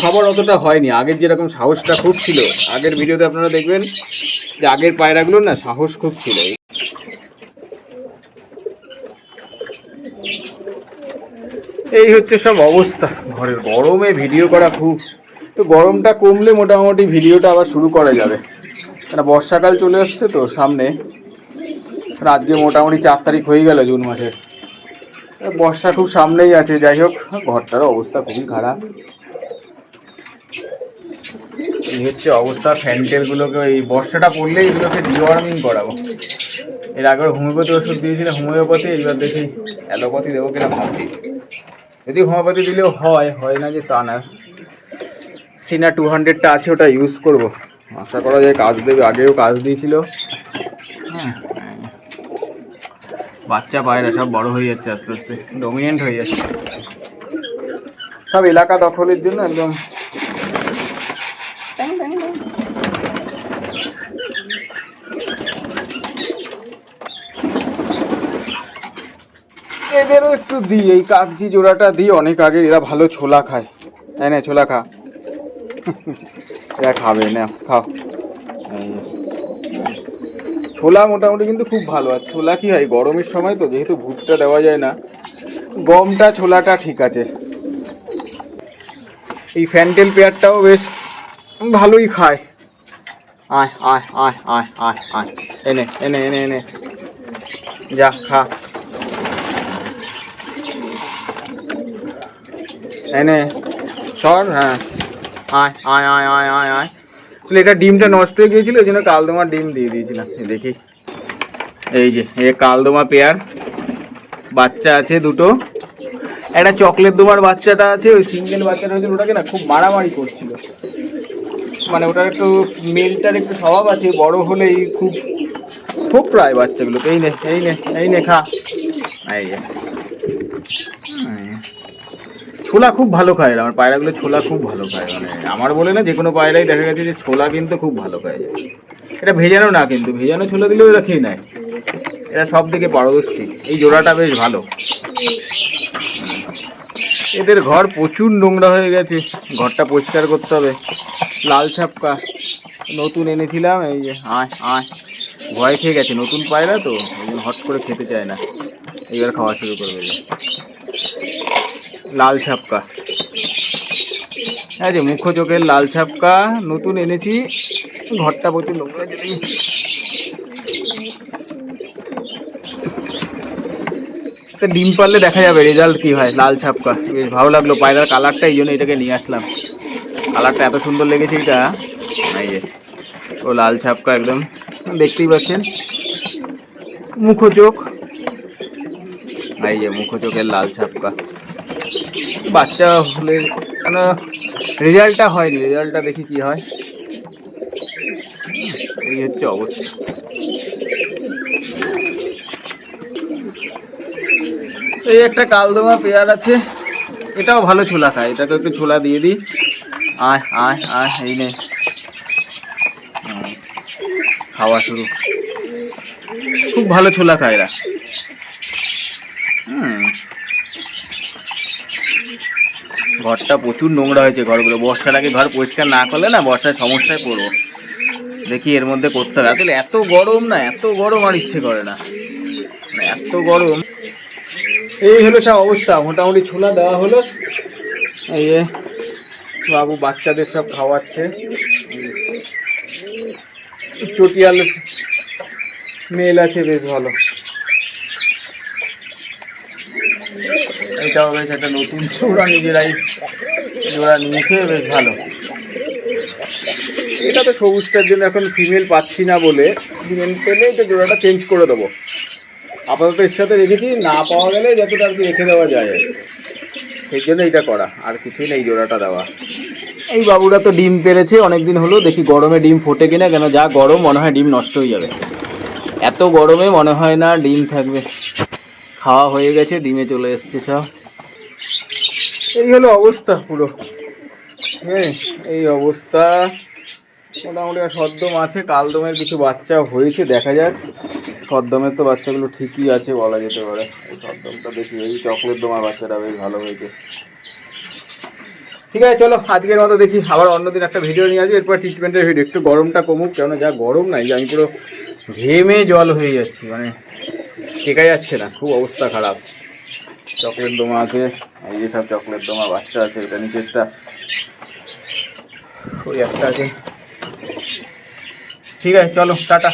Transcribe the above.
সবার অতটা হয়নি, আগের যেরকম সাহসটা খুব ছিল, আগের ভিডিওতে আপনারা দেখবেন যে আগের পায়রাগুলোর না সাহস খুব ছিল। এই হচ্ছে সব অবস্থা ঘরের, গরমে ভিডিও করা খুব, তো গরমটা কমলে মোটামুটি ভিডিওটা আবার শুরু করা যাবে, কেন বর্ষাকাল চলে আসছে তো সামনে। আজকে মোটামুটি 4 তারিখ হয়ে গেল জুন মাসের, বর্ষা খুব সামনেই আছে। যাই হোক, ঘরটারও অবস্থা খুবই খারাপ। এই হচ্ছে অবস্থা। ফ্যানটেলগুলোকে এই বর্ষাটা পড়লেই এগুলোকে ডিওয়ার্মিং করাবো। এর আগে হোমিওপ্যাথি ওষুধ দিয়েছিলাম, হোমিওপ্যাথি, এইবার দেখি অ্যালোপ্যাথি দেবো কিনা ভাবছি। যদি হোমিওপ্যাথি দিলেও হয় না যে তা না। সিনা 200টা আছে, ওটা ইউজ করব, আশা করা যায় কাজ দেবে। আগেও কাজ দিয়েছিল। হ্যাঁ, বাচ্চা পায়রা সব বড় হয়ে যাচ্ছে আস্তে আস্তে, ডমিনেন্ট হয়ে যাচ্ছে, সব এলাকা দখলের জন্য একদম। এদেরও একটু দিই, এই কাগজি জোড়াটা দিই অনেক আগে, এরা ভালো ছোলা খায়। হ্যাঁ না, ছোলা খা, এরা খাবে না, খাও। ছোলা মোটামুটি কিন্তু খুব ভালো। আর ছোলা কি হয়, গরমের সময় তো যেহেতু ভুট্টা দেওয়া যায় না, গমটা ছোলাটা ঠিক আছে। এই ফ্যান্টেল পেয়ারটাও বেশ ভালোই খায়। আয় আয় আয় আয় আয় আয়, এনে এনে এনে এনে যা খা, এনে সর। হ্যাঁ, আয় আয় আয় আয় আয় আয়। আসলে এটা ডিমটা নষ্ট হয়ে গিয়েছিল, ওই জন্য কালদমা ডিম দিয়ে দিয়েছিলাম। দেখি, এই যে এই কালদমা পেয়ার, বাচ্চা আছে দুটো। একটা চকলেট দোমার বাচ্চাটা আছে, ওই সিঙ্গেল বাচ্চাটা হয়েছিল, ওটাকে না খুব মারামারি করছিল। মানে ওটার একটু মেলটার একটু স্বভাব আছে, বড় হলেই খুব খুব প্রায় বাচ্চাগুলো। এই নে এই নে এই নে খা। এই যে ছোলা খুব ভালো খায় আমার পায়রাগুলো, ছোলা খুব ভালো খায়। মানে আমার বলে না, যে কোনো পায়রাই দেখা গেছে যে ছোলা কিন্তু খুব ভালো খায়। এটা ভেজানো না, কিন্তু ভেজানো ছোলা দিলেও এরা খেয়ে নেয়, এরা সব দিকে পারদর্শী। এই জোড়াটা বেশ ভালো। এদের ঘর প্রচুর নোংরা হয়ে গেছে, ঘরটা পরিষ্কার করতে হবে। লাল ছাপকা নতুন এনেছিলাম, এই যে আয় আয়, ভয় খেয়ে গেছে, নতুন পায়রা তো ওই জন্য হট করে খেতে চায় না, এইবার খাওয়া শুরু করবে। যে লাল ছাপকা, হ্যাঁ যে মুখ্য চোখের লাল ছাপকা নতুন এনেছি, ঘরটা প্রচুর নোংরা। যদি ডিম পারলে দেখা যাবে রেজাল্ট কি হয়। লাল ছাপকা বেশ ভালো লাগলো পায়রার কালারটা, এই জন্য এটাকে নিয়ে আসলাম। কালারটা এত সুন্দর লেগেছে এটা। এই যে ও লাল ছাপকা একদম, দেখতেই পাচ্ছেন মুখ্য চোখ, এই যে মুখ্য চোখের লাল ছাপকা। বাচ্চা হলে কেন রেজাল্টটা হয়নি, রেজাল্টটা দেখি কি হয়। এই হচ্ছে অবস্থা। এই একটা কালদমা পেয়ার আছে, এটাও ভালো ছোলা খায়, এটাকে একটু ছোলা দিয়ে দিই। আয় আয় আয়, এই নে খাওয়া শুরু। খুব ভালো ছোলা খায় এরা। ঘরটা প্রচুর নোংরা হয়েছে, ঘরগুলো বর্ষার আগে ঘর পরিষ্কার না করলে না বর্ষায় সমস্যায় পড়বো। দেখি এর মধ্যে করতে হবে। আসলে এত গরম না, এত গরম আর ইচ্ছে করে না, এত গরম। এই হলো সব অবস্থা। মোটামুটি ছোলা দেওয়া হলো, এই যে বাবু বাচ্চাদের সব খাওয়াচ্ছে। চটিয়াল মেল আছে, বেশ ভালো। এটাও বেশ একটা নতুন জোড়া, নিজেরাই জোড়া নিয়েছে, বেশ ভালো। এটা তো সবুজটার জন্য এখন ফিমেল পাচ্ছি না বলে, ফিমেল পেলে এটা জোড়াটা চেঞ্জ করে দেবো। আপাতত এর সাথে রেখেছি, না পাওয়া গেলে যতটা আর কি রেখে দেওয়া যায়, সেই জন্য এইটা করা, আর কিছুই নেই জোড়াটা দেওয়া। এই বাবুরা তো ডিম পেরেছে অনেকদিন হলো, দেখি গরমে ডিম ফোটে কিনা, কেন যা গরম মনে হয় ডিম নষ্ট হয়ে যাবে। এত গরমে মনে হয় না ডিম থাকবে। খাওয়া হয়ে গেছে, ডিমে চলে এসছে সব। এই হলো অবস্থা পুরো। হ্যাঁ, এই অবস্থা। মোটামুটি সদ্দম আছে, কালদমের কিছু বাচ্চা হয়েছে, দেখা যাক। সদ্দমের তো বাচ্চাগুলো ঠিকই আছে বলা যেতে পারে। এই সদ্দমটা দেখি, এই চকলেট দোমার বাচ্চাটা বেশ ভালো হয়েছে। ঠিক আছে চলো আজকের মতো দেখি আবার অন্যদিন একটা ভিডিও নিয়ে আসি, এরপর ট্রিটমেন্টের ভিডিও। একটু গরমটা কমুক, কেন যা গরম নাই যে আমি পুরো ঘেমে জল হয়ে যাচ্ছি, মানে টেকা যাচ্ছে না, খুব অবস্থা খারাপ। চকলেট দোমা আছে, এই যে সব চকলেট দোমা বাচ্চা আছে, এটা নিচেরটা, ওই একটা আছে। ঠিক আছে চলো টাটা।